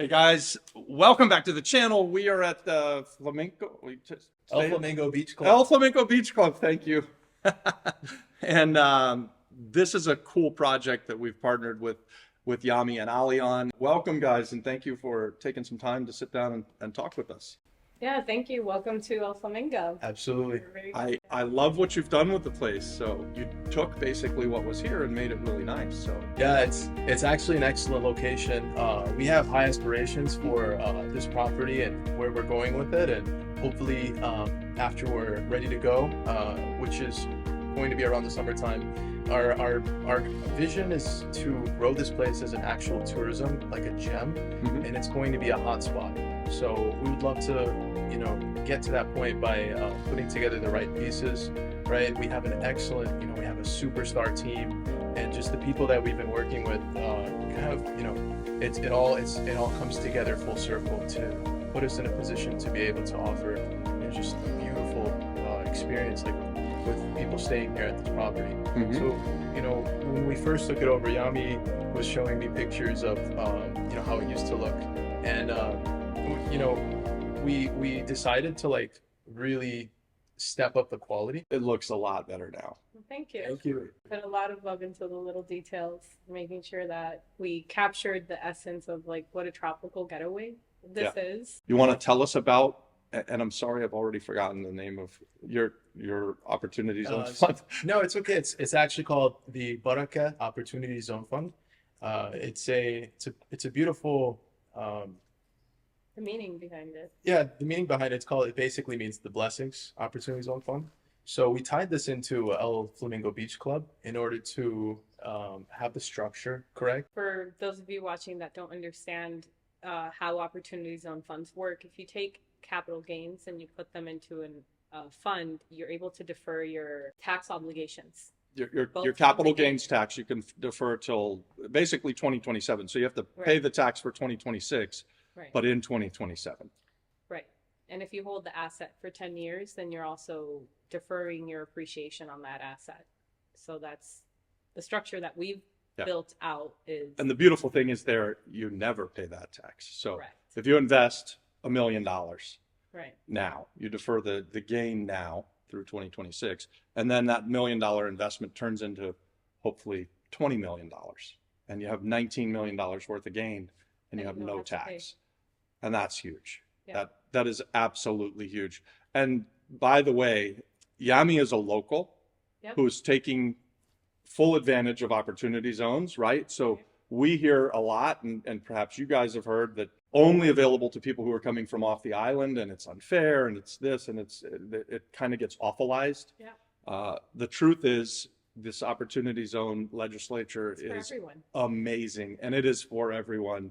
Hey guys, welcome back to the channel. We are at the El Flamingo Beach Club. El Flamenco Beach Club. Thank you. And this is a cool project that we've partnered with Yami and Ali on. Welcome guys, and thank you for taking some time to sit down and talk with us. Yeah, thank you. Welcome to El Flamingo. Absolutely. I love what you've done with the place. So you took basically what was here and made it really nice. So Yeah, it's actually an excellent location. We have high aspirations for this property and where we're going with it, and hopefully after we're ready to go, which is going to be around the summertime, our vision is to grow this place as an actual tourism, like a gem, and it's going to be a hotspot. So we would love to, get to that point by putting together the right pieces, right? We have an excellent, we have a superstar team, and just the people that we've been working with, it all comes together full circle to put us in a position to be able to offer, just a beautiful experience, like with people staying here at this property. So, when we first took it over, Yami was showing me pictures of, how it used to look, and we decided to really step up the quality. it looks a lot better now. Thank you. Thank you. Put a lot of love into the little details, making sure that we captured the essence of what a tropical getaway this is. You want to tell us about, and I'm sorry, I've already forgotten the name of your Opportunity Zone Fund. No, it's okay. It's actually called the Baraka Opportunity Zone Fund. It's a beautiful. The meaning behind it. Yeah, the meaning behind it basically means the Blessings Opportunity Zone Fund. So we tied this into El Flamingo Beach Club in order to have the structure correct. For those of you watching that don't understand how Opportunity Zone funds work, if you take capital gains and you put them into a fund, you're able to defer your tax obligations. Your capital gains tax you can defer till basically 2027. So you have to pay the tax for 2026, but in 2027. Right. And if you hold the asset for 10 years, then you're also deferring your appreciation on that asset. So that's the structure that we've built out is. And the beautiful thing is you never pay that tax. So if you invest $1 million now, you defer the gain now through 2026, and then that $1 million investment turns into hopefully $20 million, and you have $19 million worth of gain, and you have no tax, and that's huge. That is absolutely huge. And by the way, Yami is a local who's taking full advantage of opportunity zones, right? So we hear a lot, and perhaps you guys have heard, that only available to people who are coming from off the island, and it's unfair, and it's this, and it kind of gets awfulized. The truth is, this opportunity zone legislature is amazing, and it is for everyone.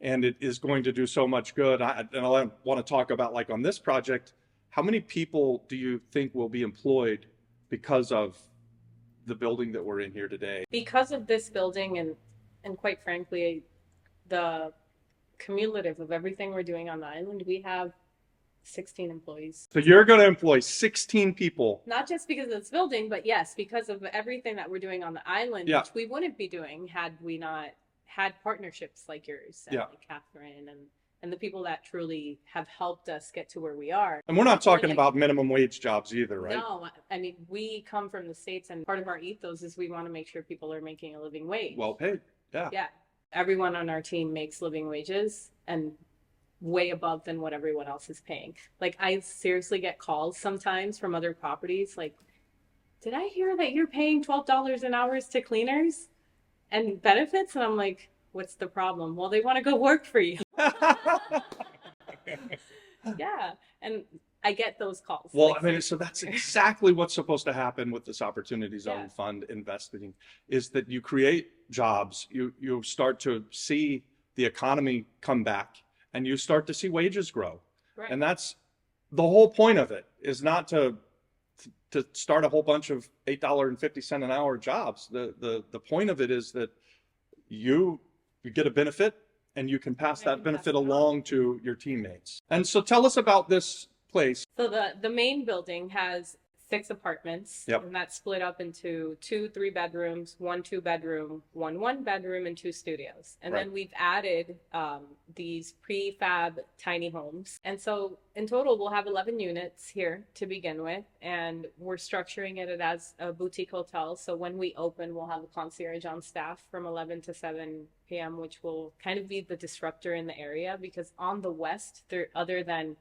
And it is going to do so much good. And I want to talk about, on this project, how many people do you think will be employed because of the building that we're in here today? Because of this building, and quite frankly, the cumulative of everything we're doing on the island, we have 16 employees. So you're going to employ 16 people. Not just because of this building, but yes, because of everything that we're doing on the island, which we wouldn't be doing had we not had partnerships like yours and like Catherine and the people that truly have helped us get to where we are. And we're not talking about minimum wage jobs either, right? No, I mean, we come from the States, and part of our ethos is we want to make sure people are making a living wage. Well paid. Yeah. Everyone on our team makes living wages, and way above than what everyone else is paying. I seriously get calls sometimes from other properties did I hear that you're paying $12 an hour to cleaners and benefits? And I'm like, what's the problem? Well, they want to go work for you. And I get those calls. Well, so that's exactly what's supposed to happen with this Opportunity Zone Fund investing, is that you create jobs, you start to see the economy come back, and you start to see wages grow. And that's the whole point of it, is not to start a whole bunch of $8.50 an hour jobs. The point of it is that you get a benefit, and you can pass that benefit along to your teammates. And so tell us about this place. So the main building has 6 apartments. Yep. And that's split up into 2 3-bedrooms, 1 2-bedroom, 1 1-bedroom, and 2 studios. And Right. then we've added these prefab tiny homes. And so in total, we'll have 11 units here to begin with. And we're structuring it as a boutique hotel. So when we open, we'll have a concierge on staff from 11 to 7 p.m., which will kind of be the disruptor in the area, because on the west, there, other than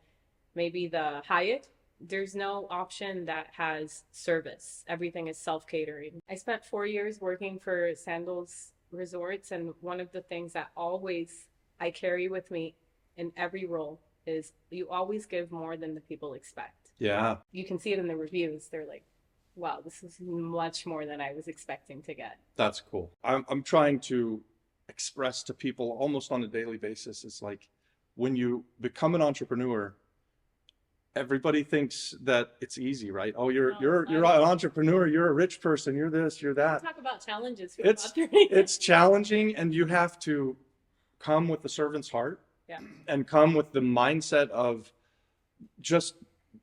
maybe the Hyatt, there's no option that has service. Everything is self-catering. I spent 4 years working for Sandals Resorts, and one of the things that always I carry with me in every role is you always give more than the people expect. Yeah. You can see it in the reviews. They're like, wow, this is much more than I was expecting to get. That's cool. I'm trying to express to people almost on a daily basis. It's like when you become an entrepreneur, everybody thinks that it's easy, right? Oh, you're an entrepreneur, you're a rich person, you're this, you're that. Talk about challenges. It's challenging, and you have to come with the servant's heart. Yeah. And come with the mindset of just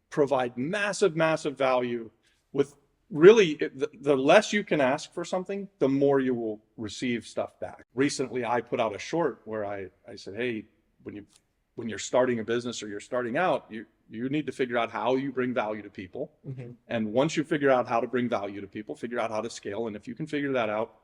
provide massive value with really the less you can ask for something, the more you will receive stuff back. Recently, I put out a short where I said, hey, when you're starting a business or you're starting out, you need to figure out how you bring value to people. Mm-hmm. And once you figure out how to bring value to people, figure out how to scale. And if you can figure that out,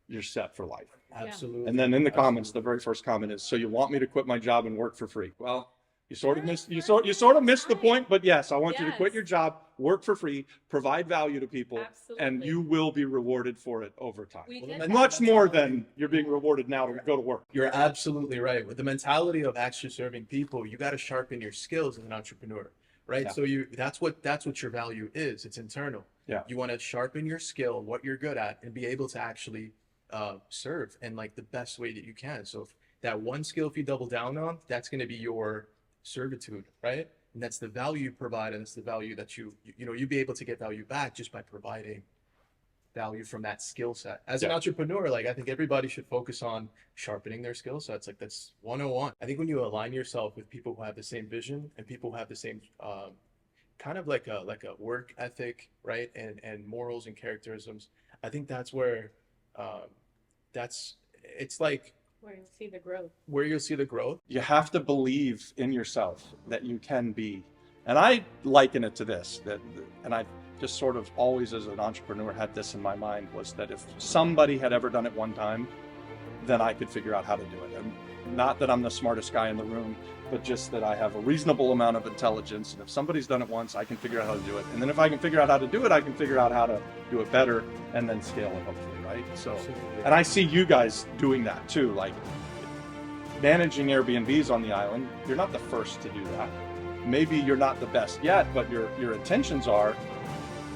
you're set for life. Absolutely. And then in the comments, the very first comment is, so you want me to quit my job and work for free? Well, you sort of missed the point, but yes, I want you to quit your job, work for free, provide value to people, and you will be rewarded for it over time. And much more than you're being rewarded now to go to work. You're absolutely right. With the mentality of actually serving people, you got to sharpen your skills as an entrepreneur, right? Yeah. So that's what your value is. It's internal. Yeah. You want to sharpen your skill, what you're good at, and be able to actually serve in like the best way that you can. So if that one skill, if you double down on, that's going to be your servitude, right? And that's the value you provide, and it's the value that you'll be able to get value back just by providing value from that skill set. As an entrepreneur, like I think everybody should focus on sharpening their skill sets. Like that's 101. I think when you align yourself with people who have the same vision and people who have the same kind of like a work ethic, right? And morals and characterisms, I think that's where it's like where you'll see the growth. Where you'll see the growth. You have to believe in yourself that you can be. And I liken it to this, and I just sort of always as an entrepreneur had this in my mind, was that if somebody had ever done it one time, then I could figure out how to do it. And not that I'm the smartest guy in the room, but just that I have a reasonable amount of intelligence. And if somebody's done it once, I can figure out how to do it. And then if I can figure out how to do it, I can figure out how to do it better and then scale it, hopefully, right? So, and I see you guys doing that too, like managing Airbnbs on the island. You're not the first to do that. Maybe you're not the best yet, but your intentions are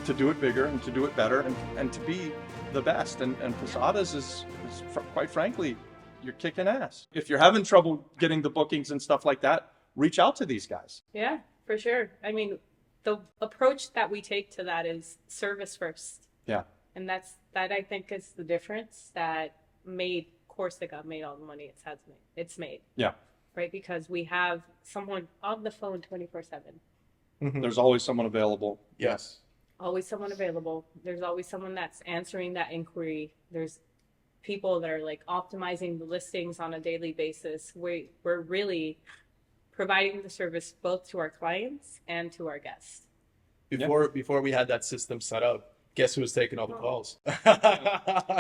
to do it bigger and to do it better and to be the best. And Posadas is quite frankly, you're kicking ass. If you're having trouble getting the bookings and stuff like that, reach out to these guys. Yeah, for sure. I mean, the approach that we take to that is service first. Yeah. And that I think is the difference that made Corsica made all the money it's made. Yeah. Right? Because we have someone on the phone 24/7. Mm-hmm. There's always someone available. Yes. Always someone available. There's always someone that's answering that inquiry. There's people that are like optimizing the listings on a daily basis. We're really providing the service both to our clients and to our guests. Before we had that system set up, guess who was taking all the calls?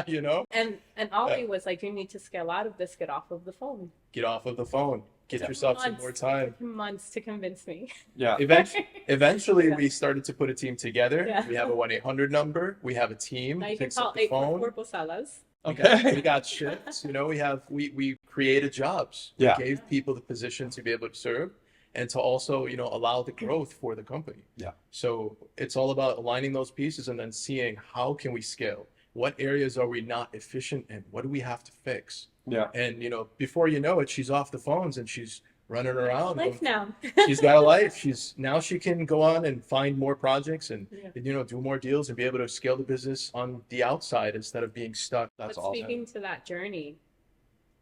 You know? And Ollie was like, you need to scale out of this, get off of the phone. Get off of the phone. Get yourself some more time. Months to convince me. Yeah. Eventually we started to put a team together. Yeah. We have a 1-800 number. We have a team Now who you can picks call up the phone. 844 Posadas. Okay. We got shifts. You know, we created jobs. Yeah. We gave people the position to be able to serve and to also, allow the growth for the company. Yeah. So it's all about aligning those pieces and then seeing how can we scale? What areas are we not efficient in? What do we have to fix? Yeah. And, before you know it, she's off the phones and she's running around. Life now. She's got a life. She can go on and find more projects and do more deals and be able to scale the business on the outside instead of being stuck. That's But all. speaking to that journey,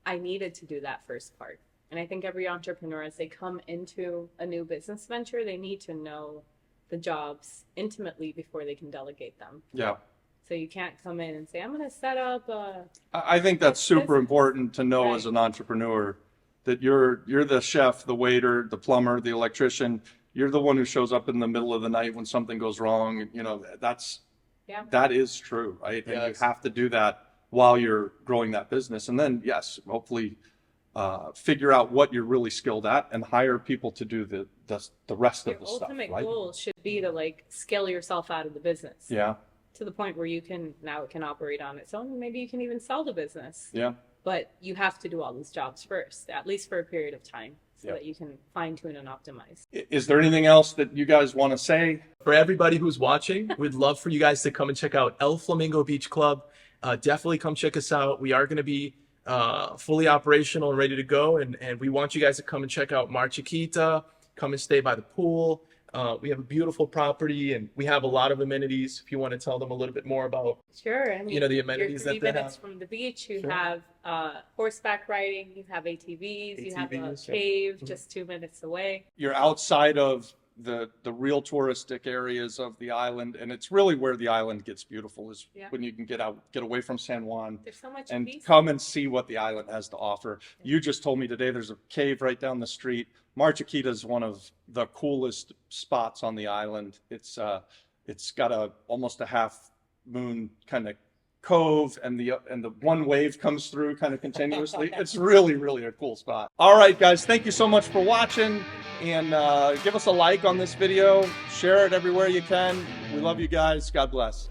I needed to do that first part. And I think every entrepreneur, as they come into a new business venture, they need to know the jobs intimately before they can delegate them. Yeah. So you can't come in and say, I'm going to set up a... I think that's super important to know Right. as an entrepreneur, that you're the chef, the waiter, the plumber, the electrician. You're the one who shows up in the middle of the night when something goes wrong. You know, that is true, right? Yes. And you have to do that while you're growing that business. And then, yes, hopefully figure out what you're really skilled at and hire people to do the rest Your of the stuff, ultimate right? goal should be to like scale yourself out of the business. Yeah, To the point where it can operate on its own. Maybe you can even sell the business. yeah. But you have to do all these jobs first, at least for a period of time, so Yeah. that you can fine tune and optimize. Is there anything else that you guys want to say? For everybody who's watching, we'd love for you guys to come and check out El Flamingo Beach Club. Definitely come check us out. We are going to be fully operational and ready to go. And we want you guys to come and check out Mar Chiquita, come and stay by the pool. We have a beautiful property and we have a lot of amenities. If you want to tell them a little bit more about, Sure. I mean, you know, the you're amenities 3 that they minutes have. from the beach. You Sure. have horseback riding. You have ATVs. You have a ATVs, yeah. cave Mhm. just 2 minutes away. You're outside of the real touristic areas of the island, and it's really where the island gets beautiful is Yeah. when you can get away from San Juan There's so much and peace. come and see what the island has to offer. You just told me today there's a cave right down the street. Mar Chiquita is one of the coolest spots on the island. It's got almost a half moon kind of cove, and the one wave comes through kind of continuously. It's really, really a cool spot. All right, guys, thank you so much for watching, and give us a like on this video, share it everywhere you can. We love you guys. God bless.